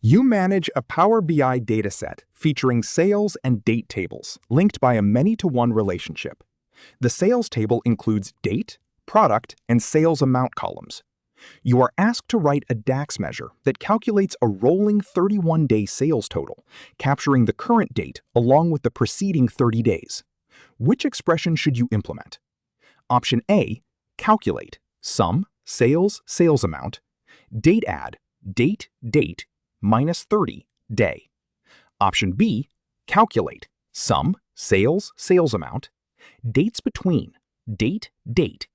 You manage a Power BI dataset featuring sales and date tables linked by a many-to-one relationship. The sales table includes date, product, and sales amount columns. You are asked to write a DAX measure that calculates a rolling 31-day sales total, capturing the current date along with the preceding 30 days. Which expression should you implement? Option A, calculate, sum, sales, sales amount, date add, date, date, minus 30, day. Option B, calculate, sum, sales, sales amount, dates between, date, date,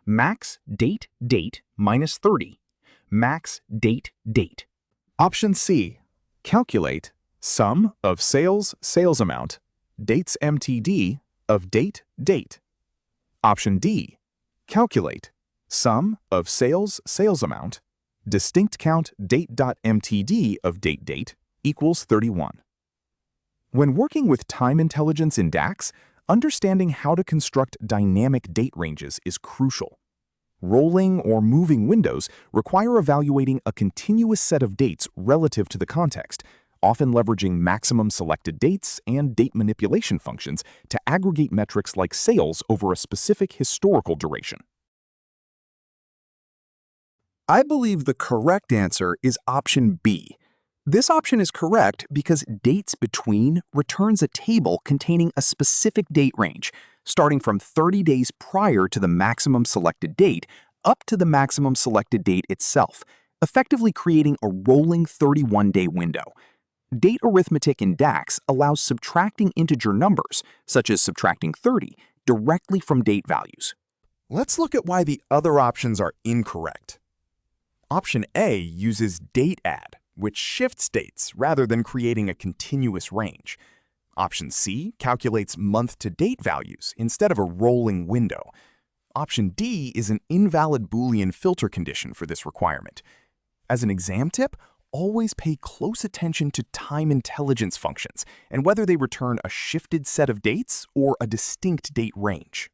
max, date, date, minus 30, max, date, date. Option C, calculate, sum of sales, sales amount, dates MTD of date, date. Option D, calculate, sum of sales, sales amount, distinct count date.mtd of date, date equals 31. When working with time intelligence in DAX, understanding how to construct dynamic date ranges is crucial. Rolling or moving windows require evaluating a continuous set of dates relative to the context, often leveraging maximum selected dates and date manipulation functions to aggregate metrics like sales over a specific historical duration. I believe the correct answer is option B. This option is correct because dates between returns a table containing a specific date range, starting from 30 days prior to the maximum selected date up to the maximum selected date itself, effectively creating a rolling 31-day window. Date arithmetic in DAX allows subtracting integer numbers, such as subtracting 30, directly from date values. Let's look at why the other options are incorrect. Option A uses date add, which shifts dates rather than creating a continuous range. Option C calculates month-to-date values instead of a rolling window. Option D is an invalid Boolean filter condition for this requirement. As an exam tip, always pay close attention to time intelligence functions and whether they return a shifted set of dates or a distinct date range.